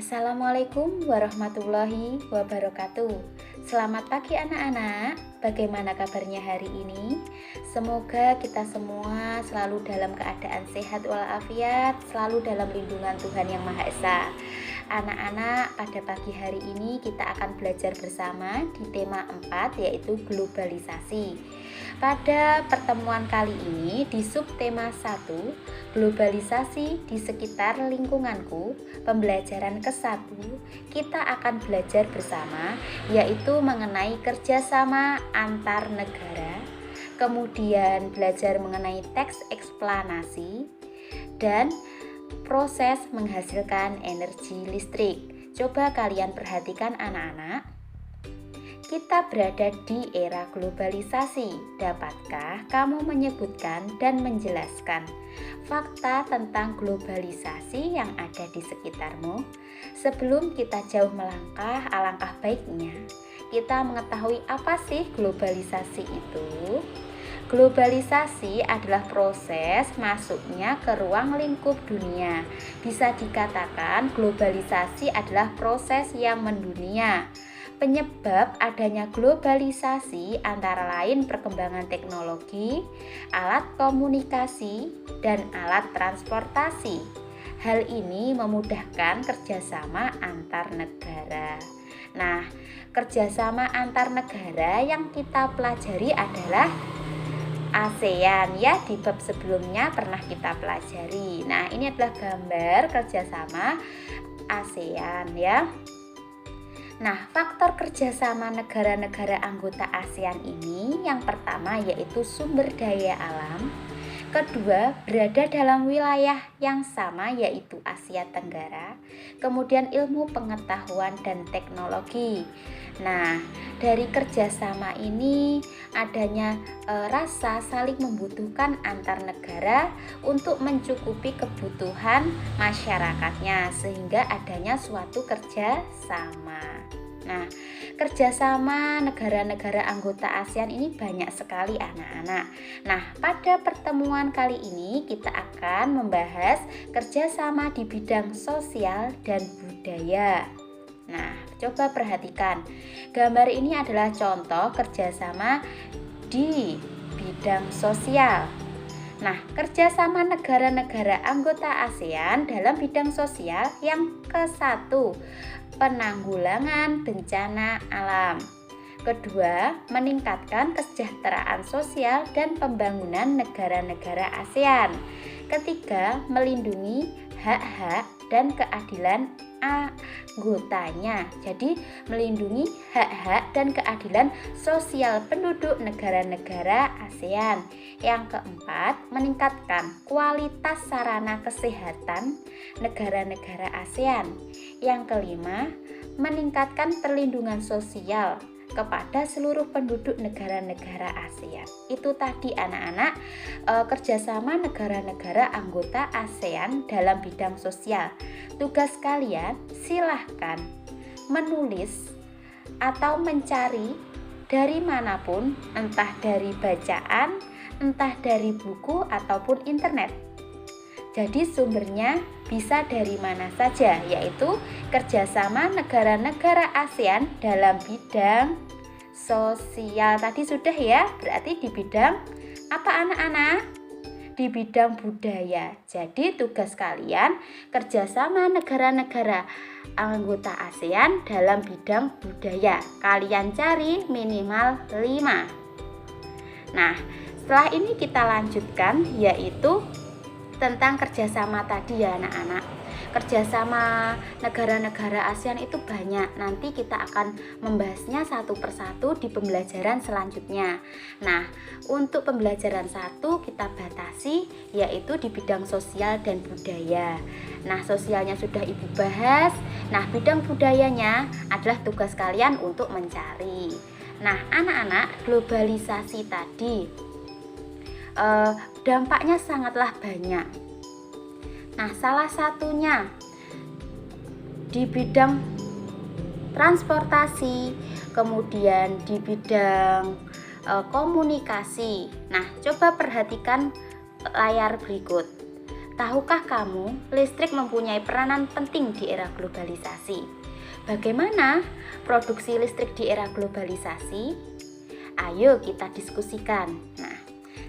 Assalamualaikum warahmatullahi wabarakatuh. Selamat pagi anak-anak. Bagaimana kabarnya hari ini? Semoga kita semua selalu dalam keadaan sehat walafiat, selalu dalam lindungan Tuhan Yang Maha Esa. Anak-anak, pada pagi hari ini kita akan belajar bersama di tema 4, yaitu globalisasi. Pada pertemuan kali ini di subtema 1, globalisasi di sekitar lingkunganku, pembelajaran ke-1, kita akan belajar bersama yaitu mengenai kerjasama antar negara, kemudian belajar mengenai teks eksplanasi, dan proses menghasilkan energi listrik. Coba kalian perhatikan anak-anak. Kita berada di era globalisasi. Dapatkah kamu menyebutkan dan menjelaskan fakta tentang globalisasi yang ada di sekitarmu? Sebelum kita jauh melangkah, alangkah baiknya kita mengetahui apa sih globalisasi itu. Globalisasi adalah proses masuknya ke ruang lingkup dunia. Bisa dikatakan globalisasi adalah proses yang mendunia. Penyebab adanya globalisasi antara lain perkembangan teknologi, alat komunikasi, dan alat transportasi. Hal ini memudahkan kerjasama antar negara. Nah, kerjasama antar negara yang kita pelajari adalah ASEAN ya, di bab sebelumnya pernah kita pelajari. Nah, ini adalah gambar kerjasama ASEAN ya. Nah, faktor kerjasama negara-negara anggota ASEAN ini yang pertama yaitu sumber daya alam, kedua berada dalam wilayah yang sama yaitu Asia Tenggara, kemudian ilmu pengetahuan dan teknologi. Nah, dari kerjasama ini adanya rasa saling membutuhkan antar negara untuk mencukupi kebutuhan masyarakatnya sehingga adanya suatu kerjasama. Nah, kerjasama negara-negara anggota ASEAN ini banyak sekali anak-anak. Nah, pada pertemuan kali ini kita akan membahas kerjasama di bidang sosial dan budaya. Nah, coba perhatikan. Gambar ini adalah contoh kerjasama di bidang sosial. Nah, kerjasama negara-negara anggota ASEAN dalam bidang sosial yang ke-1, penanggulangan bencana alam. Kedua, meningkatkan kesejahteraan sosial dan pembangunan negara-negara ASEAN. Ketiga, melindungi hak-hak dan keadilan anggotanya. Jadi, melindungi hak-hak dan keadilan sosial penduduk negara-negara ASEAN. Yang keempat, meningkatkan kualitas sarana kesehatan negara-negara ASEAN. Yang kelima, meningkatkan perlindungan sosial kepada seluruh penduduk negara-negara ASEAN. Itu tadi anak-anak kerjasama negara-negara anggota ASEAN dalam bidang sosial. Tugas kalian silahkan menulis atau mencari dari manapun, entah dari bacaan, entah dari buku ataupun internet. Jadi sumbernya bisa dari mana saja, yaitu kerjasama negara-negara ASEAN dalam bidang sosial. Tadi sudah ya, berarti di bidang apa anak-anak? Di bidang budaya. Jadi tugas kalian kerjasama negara-negara anggota ASEAN dalam bidang budaya. Kalian cari minimal 5. Nah, setelah ini kita lanjutkan yaitu tentang kerjasama tadi ya anak-anak. Kerjasama negara-negara ASEAN itu banyak. Nanti kita akan membahasnya satu persatu di pembelajaran selanjutnya. Nah, untuk pembelajaran 1 kita batasi yaitu di bidang sosial dan budaya. Nah, sosialnya sudah Ibu bahas. Nah, bidang budayanya adalah tugas kalian untuk mencari. Nah, anak-anak, globalisasi tadi dampaknya sangatlah banyak. Nah, salah satunya di bidang transportasi, kemudian di bidang komunikasi. Nah, coba perhatikan layar berikut. tahukah kamu listrik mempunyai peranan penting di era globalisasi? Bagaimana produksi listrik di era globalisasi? Ayo kita diskusikan. Nah,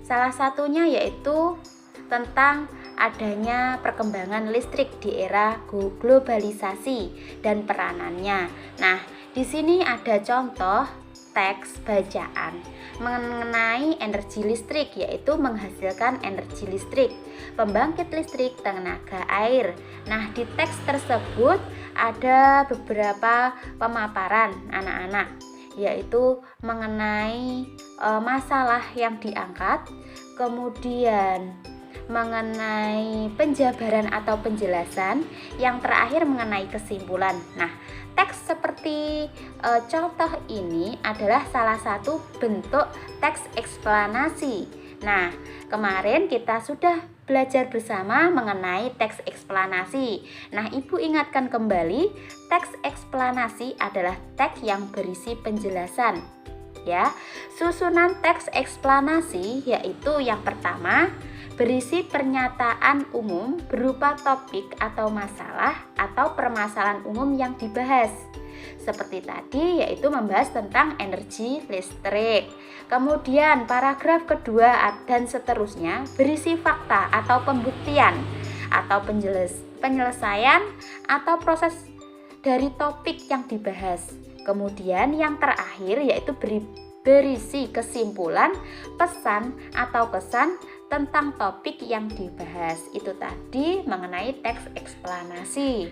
salah satunya yaitu tentang adanya perkembangan listrik di era globalisasi dan peranannya. Nah, di sini ada contoh teks bacaan mengenai energi listrik, yaitu menghasilkan energi listrik, pembangkit listrik tenaga air. Nah, di teks tersebut ada beberapa pemaparan anak-anak, yaitu mengenai masalah yang diangkat, kemudian mengenai penjabaran atau penjelasan, yang terakhir mengenai kesimpulan. Nah, teks seperti contoh ini adalah salah satu bentuk teks eksplanasi. Nah, kemarin kita sudah belajar bersama mengenai teks eksplanasi. Nah, Ibu ingatkan kembali, teks eksplanasi adalah teks yang berisi penjelasan. Ya, susunan teks eksplanasi yaitu yang pertama, berisi pernyataan umum berupa topik atau masalah atau permasalahan umum yang dibahas. Seperti tadi, yaitu membahas tentang energi listrik. Kemudian paragraf kedua dan seterusnya berisi fakta atau pembuktian atau penyelesaian atau proses dari topik yang dibahas. Kemudian yang terakhir yaitu berisi kesimpulan, pesan atau kesan tentang topik yang dibahas. Itu tadi mengenai teks eksplanasi.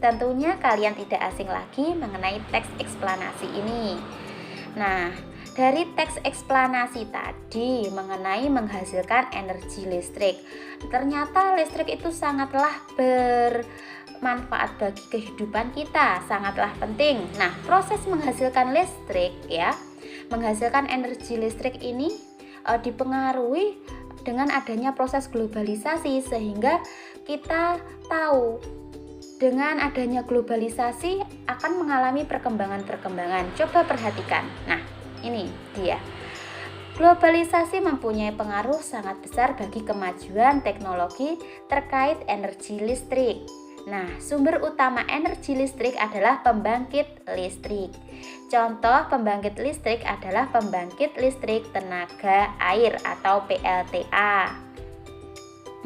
Tentunya kalian tidak asing lagi mengenai teks eksplanasi ini. Nah, dari teks eksplanasi tadi mengenai menghasilkan energi listrik, ternyata listrik itu sangatlah bermanfaat bagi kehidupan kita, sangatlah penting. Nah, proses menghasilkan listrik menghasilkan energi listrik ini dipengaruhi dengan adanya proses globalisasi, sehingga kita tahu dengan adanya globalisasi akan mengalami perkembangan-perkembangan. Coba perhatikan. Nah, ini dia. Globalisasi mempunyai pengaruh sangat besar bagi kemajuan teknologi terkait energi listrik. Nah, sumber utama energi listrik adalah pembangkit listrik. Contoh pembangkit listrik adalah pembangkit listrik tenaga air atau PLTA.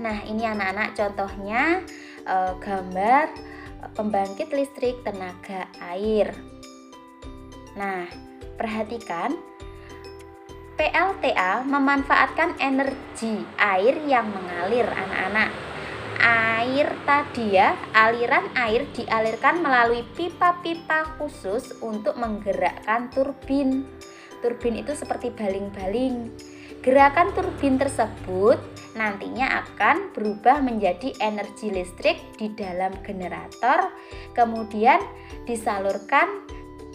Nah, ini anak-anak contohnya gambar pembangkit listrik tenaga air. Nah, perhatikan, PLTA memanfaatkan energi air yang mengalir, anak-anak. Air tadi aliran air dialirkan melalui pipa-pipa khusus untuk menggerakkan turbin. Turbin itu seperti baling-baling. Gerakan turbin tersebut nantinya akan berubah menjadi energi listrik di dalam generator, kemudian disalurkan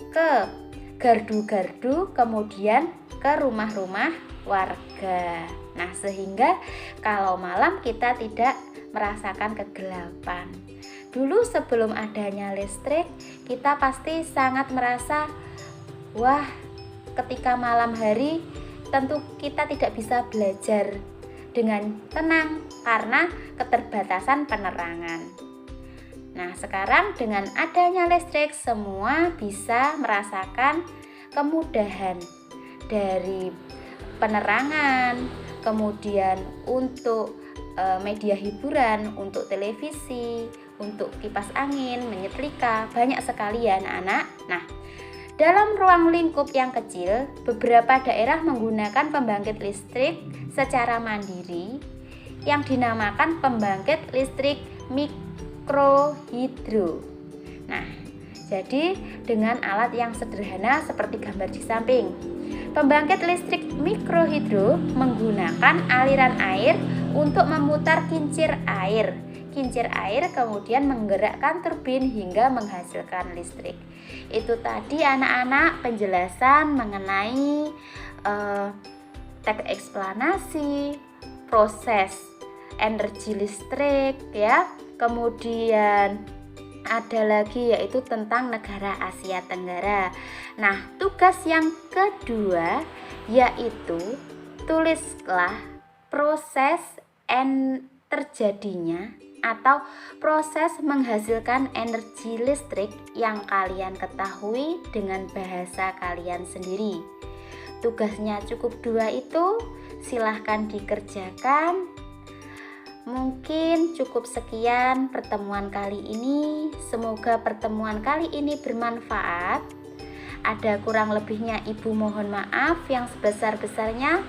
ke gardu-gardu, kemudian ke rumah-rumah warga. Nah, sehingga kalau malam kita tidak merasakan kegelapan. Dulu sebelum adanya listrik, kita pasti sangat merasa, wah, ketika malam hari tentu kita tidak bisa belajar dengan tenang karena keterbatasan penerangan. Nah, sekarang dengan adanya listrik, semua bisa merasakan kemudahan dari penerangan, kemudian untuk media hiburan, untuk televisi, untuk kipas angin, menyetrika, banyak sekali ya anak-anak. Nah, dalam ruang lingkup yang kecil, beberapa daerah menggunakan pembangkit listrik secara mandiri yang dinamakan pembangkit listrik mikrohidro. Nah, jadi dengan alat yang sederhana seperti gambar di samping. Pembangkit listrik mikrohidro menggunakan aliran air untuk memutar kincir air. Kincir air kemudian menggerakkan turbin hingga menghasilkan listrik. Itu tadi anak-anak penjelasan mengenai teks eksplanasi, proses energi listrik ya. Kemudian ada lagi yaitu tentang negara Asia Tenggara. Nah, tugas yang kedua yaitu tulislah proses terjadinya atau proses menghasilkan energi listrik yang kalian ketahui dengan bahasa kalian sendiri. Tugasnya cukup 2 itu, silahkan dikerjakan. Mungkin cukup sekian pertemuan kali ini. Semoga pertemuan kali ini bermanfaat. Ada kurang lebihnya Ibu mohon maaf yang sebesar-besarnya.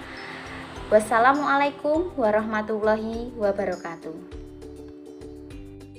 Wassalamualaikum warahmatullahi wabarakatuh.